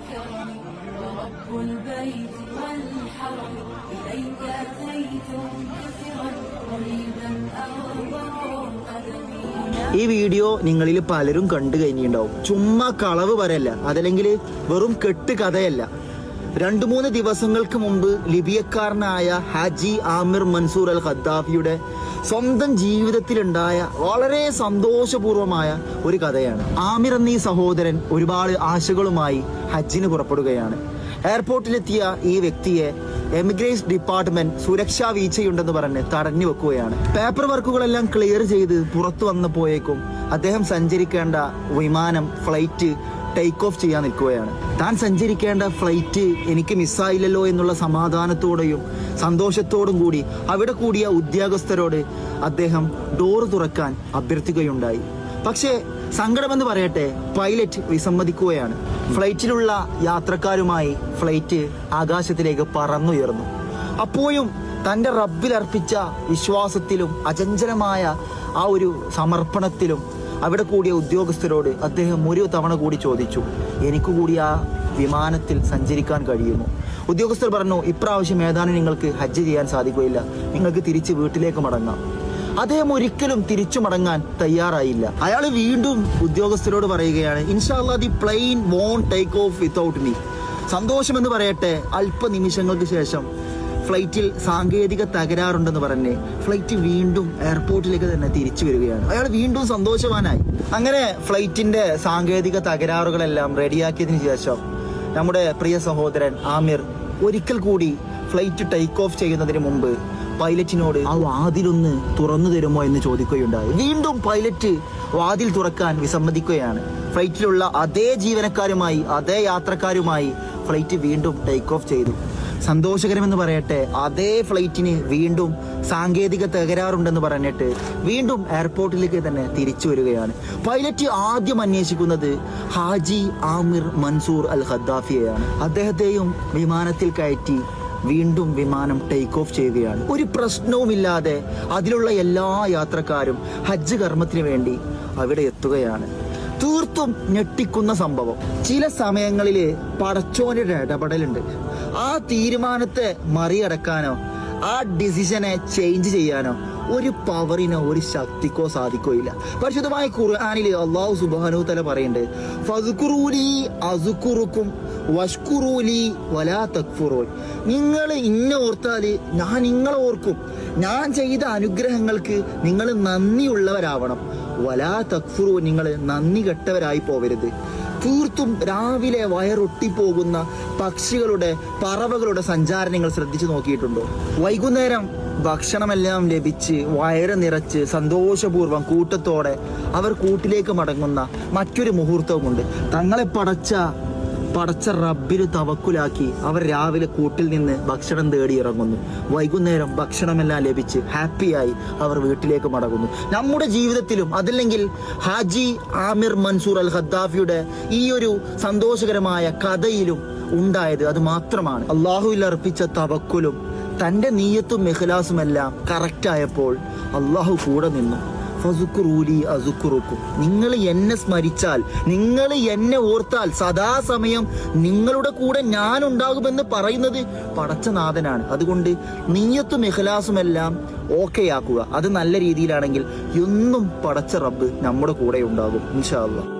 الكرم ورب البيت والحرم إليك أتيت كثرا قريبا أرضه قدمي. ഈ വീഡിയോ നിങ്ങളിൽ പലരും കണ്ടു കഴിഞ്ഞിട്ടുണ്ടാവും. ചുമ്മാ കളവ് പറയല്ല, അതല്ലെങ്കിൽ വെറും കെട്ട് കഥയല്ല. 2-3 ദിവസങ്ങൾക്ക് മുമ്പ് ലിബിയക്കാരനായ ഹാജി ആമിർ മൻസൂർ അൽ ഖദ്ദാഫിയുടെ സ്വന്തം ജീവിതത്തിലുണ്ടായ വളരെ സന്തോഷപൂർവമായ ഒരു കഥയാണ്. ആമിർ എന്നീ സഹോദരൻ ഒരുപാട് ആശകളുമായി ഹജ്ജിന് പുറപ്പെടുകയാണ്. എയർപോർട്ടിലെത്തിയ ഈ വ്യക്തിയെ എമിഗ്രേഷൻ ഡിപ്പാർട്ട്മെന്റ് സുരക്ഷാ വീഴ്ചയുണ്ടെന്ന് പറഞ്ഞ് തടഞ്ഞു വെക്കുകയാണ്. പേപ്പർ വർക്കുകളെല്ലാം ക്ലിയർ ചെയ്ത് പുറത്തു വന്നപ്പോഴേക്കും അദ്ദേഹം സഞ്ചരിക്കേണ്ട വിമാനം ഫ്ലൈറ്റ് ടേക്ക് ഓഫ് ചെയ്യാൻ നിൽക്കുകയാണ്. താൻ സഞ്ചരിക്കേണ്ട ഫ്ലൈറ്റ് എനിക്ക് മിസ്സായില്ലല്ലോ എന്നുള്ള സമാധാനത്തോടെയും സന്തോഷത്തോടും കൂടി അവിടെ കൂടിയ ഉദ്യോഗസ്ഥരോട് അദ്ദേഹം ഡോർ തുറക്കാൻ അഭ്യർത്ഥിക്കുകയുണ്ടായി. പക്ഷേ സങ്കടമെന്ന് പറയട്ടെ, പൈലറ്റ് വിസമ്മതിക്കുകയാണ്. ഫ്ലൈറ്റിലുള്ള യാത്രക്കാരുമായി ഫ്ലൈറ്റ് ആകാശത്തിലേക്ക് പറന്നുയർന്നു. അപ്പോഴും തന്റെ റബ്ബിൽ അർപ്പിച്ച വിശ്വാസത്തിലും അചഞ്ചലമായ ആ ഒരു സമർപ്പണത്തിലും അവിടെ കൂടിയ ഉദ്യോഗസ്ഥരോട് അദ്ദേഹം ഒരു തവണ കൂടി ചോദിച്ചു, എനിക്ക് കൂടി ആ വിമാനത്തിൽ സഞ്ചരിക്കാൻ കഴിയുമോ? ഉദ്യോഗസ്ഥർ പറഞ്ഞു, ഇപ്രാവശ്യം ഏതാനും നിങ്ങൾക്ക് ഹജ്ജ് ചെയ്യാൻ സാധിക്കുകയില്ല, നിങ്ങൾക്ക് തിരിച്ച് വീട്ടിലേക്ക് മടങ്ങാം. അദ്ദേഹം ഒരിക്കലും തിരിച്ചു മടങ്ങാൻ തയ്യാറായില്ല. അയാൾ വീണ്ടും ഉദ്യോഗസ്ഥരോട് പറയുകയാണ്, ഇൻഷാ അല്ലാഹ് the plane won't take off without me. സന്തോഷമെന്ന് പറയട്ടെ, അല്പനിമിഷങ്ങൾക്ക് ശേഷം ഫ്ലൈറ്റിൽ സാങ്കേതിക തകരാറുണ്ടെന്ന് പറഞ്ഞ് ഫ്ലൈറ്റ് വീണ്ടും എയർപോർട്ടിലേക്ക് തന്നെ തിരിച്ചു വരികയാണ്. അയാൾ വീണ്ടും സന്തോഷവാനായി. അങ്ങനെ ഫ്ലൈറ്റിന്റെ സാങ്കേതിക തകരാറുകളെല്ലാം റെഡിയാക്കിയതിനു ശേഷം നമ്മുടെ പ്രിയ സഹോദരൻ ആമിർ ഒരിക്കൽ കൂടി ഫ്ലൈറ്റ് ടേക്ക് ഓഫ് ചെയ്യുന്നതിന് മുമ്പ് പൈലറ്റിനോട് ആ വാതിലൊന്ന് തുറന്നു തരുമോ എന്ന് ചോദിക്കുകയുണ്ടായി. വീണ്ടും പൈലറ്റ് വാതിൽ തുറക്കാൻ വിസമ്മതിക്കുകയാണ്. ഫ്ലൈറ്റിലുള്ള അതേ ജീവനക്കാരുമായി അതേ യാത്രക്കാരുമായി ഫ്ലൈറ്റ് വീണ്ടും ടേക്ക് ഓഫ് ചെയ്തു. സന്തോഷകരമെന്ന് പറയട്ടെ, അതേ ഫ്ലൈറ്റിന് വീണ്ടും സാങ്കേതിക തകരാറുണ്ടെന്ന് പറഞ്ഞിട്ട് വീണ്ടും എയർപോർട്ടിലേക്ക് തന്നെ തിരിച്ചു വരികയാണ്. പൈലറ്റ് ആദ്യം അന്വേഷിക്കുന്നത് ഹാജി ആമിർ മൻസൂർ അൽ ഖദ്ദാഫിയെയാണ്. അദ്ദേഹത്തെയും വിമാനത്തിൽ കയറ്റി വീണ്ടും വിമാനം ടേക്ക് ഓഫ് ചെയ്യുകയാണ്. ഒരു പ്രശ്നവുമില്ലാതെ അതിലുള്ള എല്ലാ യാത്രക്കാരും ഹജ്ജ് കർമ്മത്തിന് വേണ്ടി അവിടെ എത്തുകയാണ്. തീർത്തും ഞെട്ടിക്കുന്ന സംഭവം. ചില സമയങ്ങളിൽ പടച്ചോന്റെ ഇടപെടലുണ്ട്. ആ തീരുമാനത്തെ മറികടക്കാനോ ആ ഡിസിഷനെ ചേഞ്ച് ചെയ്യാനോ ഒരു പവറിനോ ഒരു ശക്തിക്കോ സാധിക്കുകയില്ല. പരിശുദ്ധമായ ഖുർആനിൽ അല്ലാഹു സുബ്ഹാനഹു തആല പറയുന്നുണ്ട്, ഫസ്കുറൂനി അസ്കുറുക്കും വഷ്കുറൂലി വലാ തക്ഫുറൂൻ. നിങ്ങൾ ഇന്നെ ഓർത്താല് ഞാൻ നിങ്ങളെ ഓർക്കും. ഞാൻ ചെയ്ത അനുഗ്രഹങ്ങൾക്ക് നിങ്ങൾ നന്ദിയുള്ളവരാവണം. വലാ തക്ഫുറൂ, നിങ്ങൾ നന്ദി കെട്ടവരായി പോവരുത്. തീർത്തും രാവിലെ വയറൊട്ടിപ്പോകുന്ന പക്ഷികളുടെ പറവകളുടെ സഞ്ചാരം നിങ്ങൾ ശ്രദ്ധിച്ചു നോക്കിയിട്ടുണ്ടോ? വൈകുന്നേരം ഭക്ഷണമെല്ലാം ലഭിച്ച് വയറ് നിറച്ച് സന്തോഷപൂർവ്വം കൂട്ടത്തോടെ അവർ കൂട്ടിലേക്ക് മടങ്ങുന്ന മറ്റൊരു മുഹൂർത്തവുമുണ്ട്. തങ്ങളെ പടച്ച റബ്ബിന് തവക്കുലാക്കി അവർ രാവിലെ കൂട്ടിൽ നിന്ന് ഭക്ഷണം തേടി ഇറങ്ങുന്നു. വൈകുന്നേരം ഭക്ഷണമെല്ലാം ലഭിച്ച് ഹാപ്പിയായി അവർ വീട്ടിലേക്ക് മടങ്ങുന്നു. നമ്മുടെ ജീവിതത്തിലും അതല്ലെങ്കിൽ ഹാജി ആമിർ മൻസൂർ അൽ ഖദ്ദാഫിയുടെ ഈ ഒരു സന്തോഷകരമായ കഥയിലും ഉണ്ടായത് അത് മാത്രമാണ്. അള്ളാഹുവിൽ അർപ്പിച്ച തവക്കുലും തന്റെ നീയത്തും ഇഖ്ലാസുമെല്ലാം കറക്റ്റായപ്പോൾ അള്ളാഹു കൂടെ നിന്നു. ഫസുക്കുറൂലി അസുക്കുറുക്കും. നിങ്ങൾ എന്നെ സ്മരിച്ചാൽ, നിങ്ങൾ എന്നെ ഓർത്താൽ സദാസമയം നിങ്ങളുടെ കൂടെ ഞാൻ ഉണ്ടാകുമെന്ന് പറയുന്നത് പടച്ചനാഥനാണ്. അതുകൊണ്ട് നീയത്തും ഇഖ്ലാസുമെല്ലാം ഓക്കെ ആക്കുക. അത് നല്ല രീതിയിലാണെങ്കിൽ എന്നും പടച്ച റബ്ബ് നമ്മുടെ കൂടെ ഉണ്ടാകും ഇൻഷാ അല്ലാഹ്.